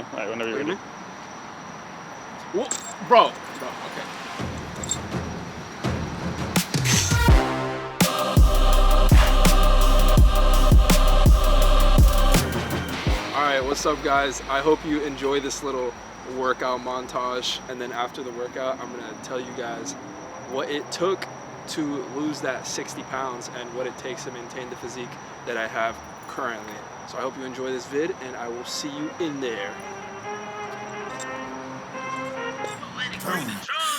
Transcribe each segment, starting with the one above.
go. All right, whenever you're ready. Whoa, bro, okay. All right, what's up, guys? I hope you enjoy this little workout montage, and then after the workout, I'm gonna tell you guys what it took to lose that 60 pounds and what it takes to maintain the physique that I have currently. So I hope you enjoy this vid, and I will see you in there.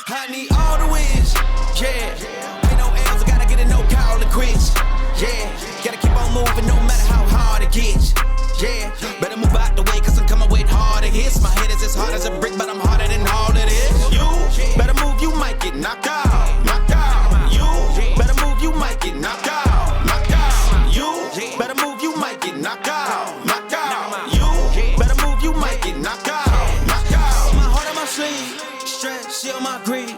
I need all the wins, yeah. Ain't no L's, I gotta get a no call to quits, yeah. Gotta keep on moving no matter how hard it gets, yeah. Better move out the way, cause I'm coming with harder hits. My head is as hard as a brick, but I'm harder than all it is. You better move, you might get knocked out, knocked out. You better move, you might get knocked out, knocked out. You better move, you might get knocked out, knocked out. You better move, you might get knocked out, knocked out. My heart on my sleeve. Stress, on my greed.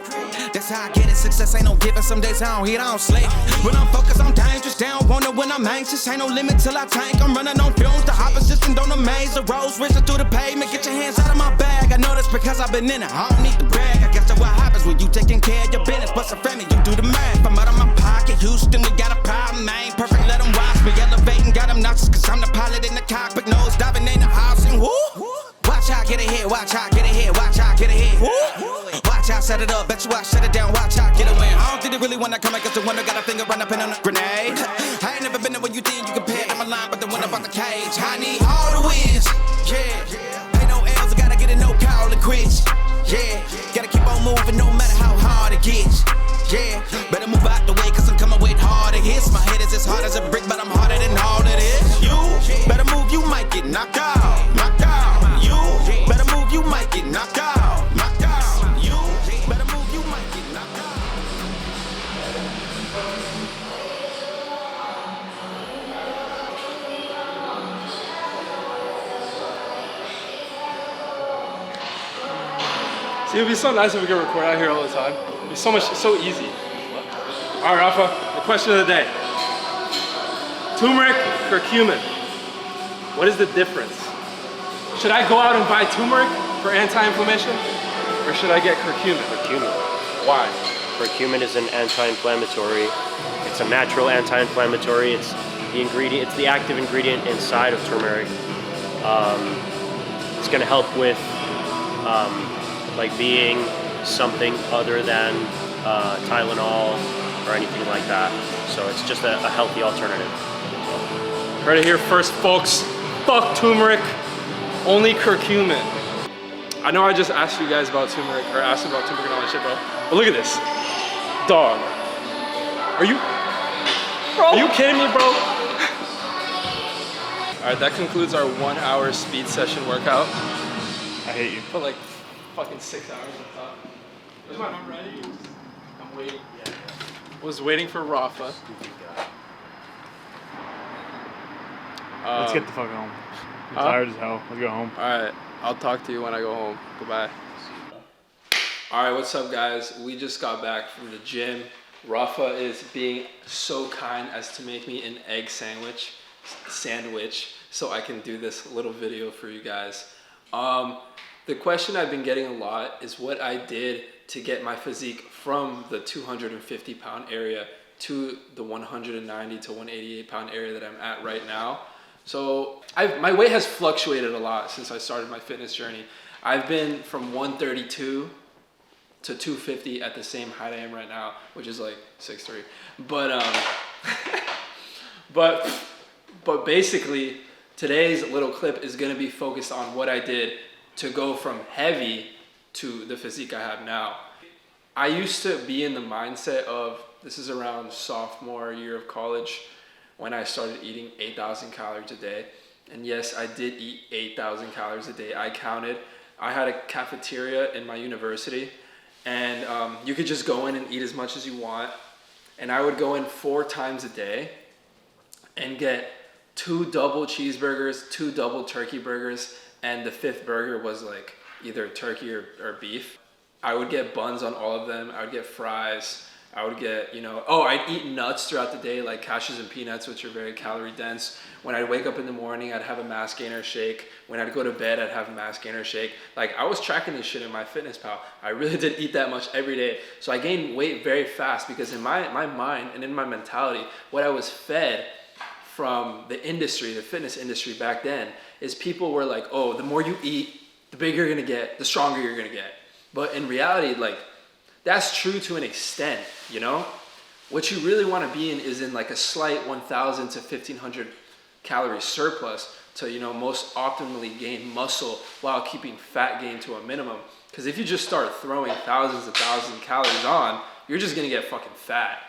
That's how I get it. Success ain't no giving. Some days I don't eat, I don't sleep. When I'm focused, I'm dangerous. They don't want it when I'm anxious. Ain't no limit till I tank. I'm running on fumes. The opposition don't amaze. The roads racing through the pavement. Get your hands out of my bag. I know this because I've been in it. I don't need to brag. I guess that's what happens when you taking care of your business. What's a family? You do the math. I'm out of my pocket. Houston, we got a problem. I ain't perfect. Let them watch me elevating. Got them nauseous cause I'm the pilot in the cockpit. Nose diving in the house and whoo. Watch out, get ahead. Watch out, get ahead. Watch out, get ahead. Watch out, set it up. Bet you I shut it down. Watch out, get away. I don't think they really wanna come against the winner. Got a finger run up in on a grenade. I ain't never been there when you think you compare. I'm a line, but the one up on the cage. I need all the wins. Yeah. Ain't no L's, I gotta get a no call to quits. Yeah. Gotta keep on moving no matter how hard it gets. Yeah. Better move out the way, cause I'm coming with harder hits. My head is as hard as a brick, but I'm harder than all it is. You better move, you might get knocked out. Knocked out. You better move, you might get knocked out. Knocked out. You better move, you might get knocked out. See, it'd be so nice if we could record out here all the time. It'd be so easy. All right, Rafa, the question of the day. Turmeric, curcumin. What is the difference? Should I go out and buy turmeric for anti-inflammation? Or should I get curcumin? Curcumin. Why? Curcumin is an anti-inflammatory. It's a natural anti-inflammatory. It's the ingredient. It's the active ingredient inside of turmeric. It's going to help with like being something other than Tylenol or anything like that. So it's just a healthy alternative. Heard it here first, folks. Fuck turmeric. Only curcumin. I know I just asked you guys about turmeric, or asked about turmeric and all that shit, bro. But look at this. Dog. Are you kidding me, bro? All right, that concludes our 1 hour speed session workout. I hate you. For like fucking 6 hours, I thought. Where's my I'm ready. I'm waiting. Was waiting for Rafa. Let's get the fuck home. I'm tired as hell. Let's go home. Alright, I'll talk to you when I go home. Goodbye. Alright, what's up, guys? We just got back from the gym. Rafa is being so kind as to make me an egg sandwich so I can do this little video for you guys. The question I've been getting a lot is what I did to get my physique from the 250 pound area to the 190 to 188 pound area that I'm at right now. So my weight has fluctuated a lot since I started my fitness journey. I've been from 132 to 250 at the same height I am right now, which is like 6'3". But basically today's little clip is gonna be focused on what I did to go from heavy to the physique I have now. I used to be in the mindset of, this is around sophomore year of college, when I started eating 8,000 calories a day. And yes, I did eat 8,000 calories a day. I counted. I had a cafeteria in my university, and you could just go in and eat as much as you want. And I would go in 4 times a day and get 2 double cheeseburgers, 2 double turkey burgers, and the 5th burger was like either turkey or beef. I would get buns on all of them. I would get fries. I would get, you know, I'd eat nuts throughout the day, like cashews and peanuts, which are very calorie dense. When I'd wake up in the morning, I'd have a mass gainer shake. When I'd go to bed, I'd have a mass gainer shake. Like, I was tracking this shit in MyFitnessPal. I really did eat that much every day. So I gained weight very fast because in my mind and in my mentality, what I was fed from the industry, the fitness industry back then, is people were like, oh, the more you eat, the bigger you're gonna get, the stronger you're gonna get. But in reality, like, that's true to an extent, you know? What you really want to be in is in like a slight 1,000 to 1,500 calorie surplus to, you know, most optimally gain muscle while keeping fat gain to a minimum. Because if you just start throwing thousands and thousands of calories on, you're just going to get fucking fat.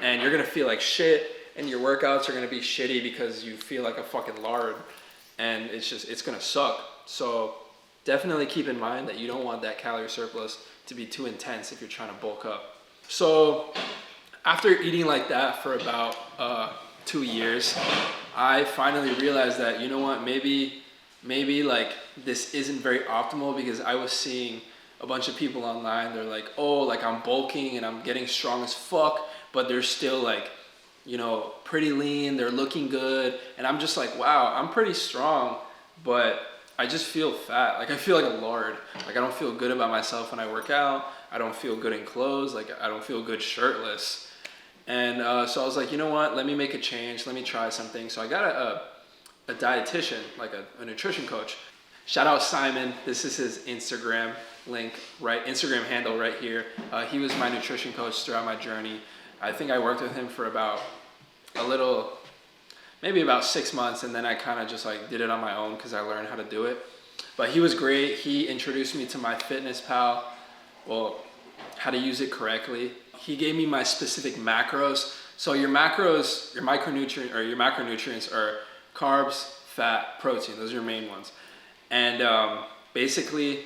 And you're going to feel like shit, and your workouts are going to be shitty because you feel like a fucking lard. And it's going to suck. So definitely keep in mind that you don't want that calorie surplus to be too intense if you're trying to bulk up. So after eating like that for about 2 years, I finally realized that, you know what, maybe like this isn't very optimal, because I was seeing a bunch of people online. They're like, oh, like I'm bulking and I'm getting strong as fuck, but they're still like, you know, pretty lean, they're looking good. And I'm just like, wow, I'm pretty strong, but I just feel fat. Like I feel like a lard. Like I don't feel good about myself when I work out. I don't feel good in clothes. Like I don't feel good shirtless. And so I was like, you know what? Let me make a change. Let me try something. So I got a dietitian, like a nutrition coach. Shout out Simon. This is his Instagram link, right? Instagram handle right here. He was my nutrition coach throughout my journey. I think I worked with him for about maybe about 6 months, and then I kind of just like did it on my own because I learned how to do it. But he was great. He introduced me to MyFitnessPal, well, how to use it correctly. He gave me my specific macros. So your macros, your macronutrients are carbs, fat, protein. Those are your main ones. And basically,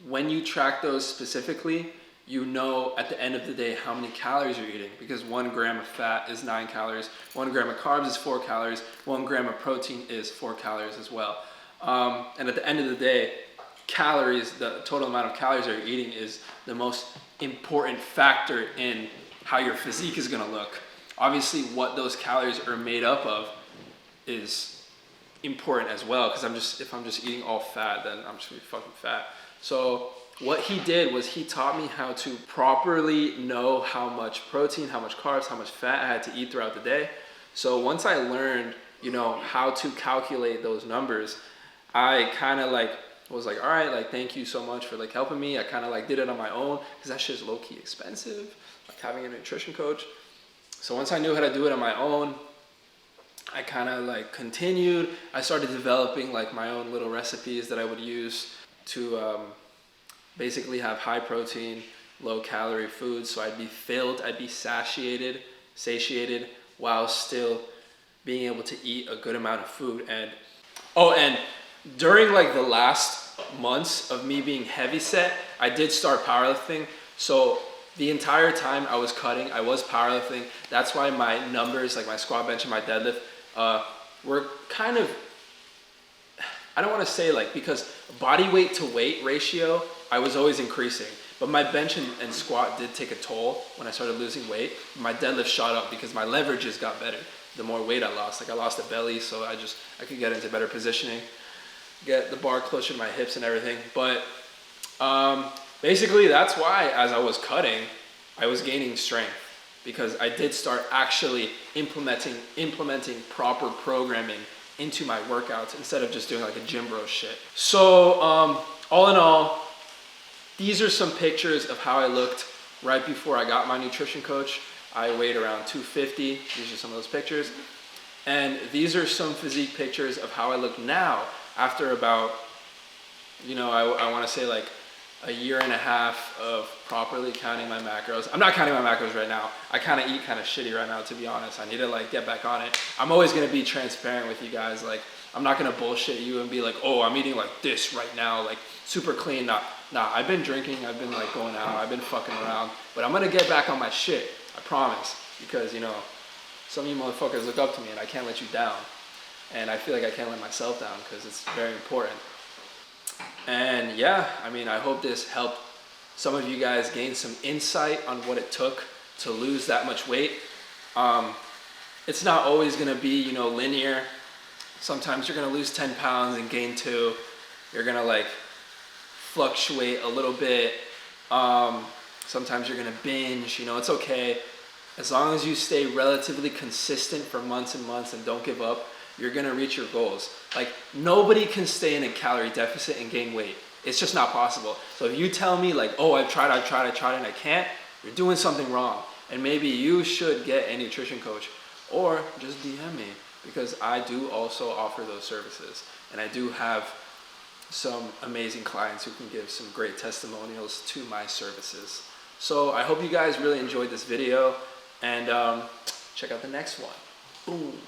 when you track those specifically, you know at the end of the day how many calories you're eating, because 1 gram of fat is 9 calories, 1 gram of carbs is 4 calories, 1 gram of protein is 4 calories as well. And at the end of the day, calories, the total amount of calories that you're eating, is the most important factor in how your physique is gonna look. Obviously, what those calories are made up of is important as well, because if I'm just eating all fat, then I'm just gonna be fucking fat. So what he did was he taught me how to properly know how much protein, how much carbs, how much fat I had to eat throughout the day. So once I learned, you know, how to calculate those numbers, I kind of like was like, all right, like thank you so much for like helping me. I kind of like did it on my own, because that shit's low-key expensive, like having a nutrition coach. So once I knew how to do it on my own, I kind of like continued. I started developing like my own little recipes that I would use to basically have high protein, low calorie foods. So I'd be filled, I'd be satiated, while still being able to eat a good amount of food. And during like the last months of me being heavy set, I did start powerlifting. So the entire time I was cutting, I was powerlifting. That's why my numbers, like my squat, bench, and my deadlift, were kind of, I don't want to say like, because body weight to weight ratio, I was always increasing. But my bench and squat did take a toll when I started losing weight. My deadlift shot up because my leverages got better the more weight I lost. Like I lost a belly, so I could get into better positioning, get the bar closer to my hips and everything. But basically that's why, as I was cutting, I was gaining strength, because I did start actually implementing proper programming into my workouts instead of just doing like a gym bro shit. So all in all, these are some pictures of how I looked right before I got my nutrition coach. I weighed around 250. These are some of those pictures. And these are some physique pictures of how I look now after about, you know, I want to say like a year and a half of properly counting my macros. I'm not counting my macros right now. I kind of eat kind of shitty right now, to be honest. I need to like get back on it. I'm always going to be transparent with you guys. Like, I'm not going to bullshit you and be like, oh, I'm eating like this right now, like super clean. Nah, I've been drinking. I've been like going out. I've been fucking around. But I'm going to get back on my shit. I promise. Because, you know, some of you motherfuckers look up to me and I can't let you down. And I feel like I can't let myself down, because it's very important. And yeah, I mean, I hope this helped some of you guys gain some insight on what it took to lose that much weight. It's not always gonna be, you know, linear. Sometimes you're gonna lose 10 pounds and gain 2. You're gonna like fluctuate a little bit. Sometimes you're gonna binge, you know, it's okay. As long as you stay relatively consistent for months and months and don't give up, you're gonna reach your goals. Like, nobody can stay in a calorie deficit and gain weight. It's just not possible. So if you tell me like, oh, I've tried and I can't, you're doing something wrong. And maybe you should get a nutrition coach, or just DM me, because I do also offer those services. And I do have some amazing clients who can give some great testimonials to my services. So I hope you guys really enjoyed this video, and check out the next one. Boom.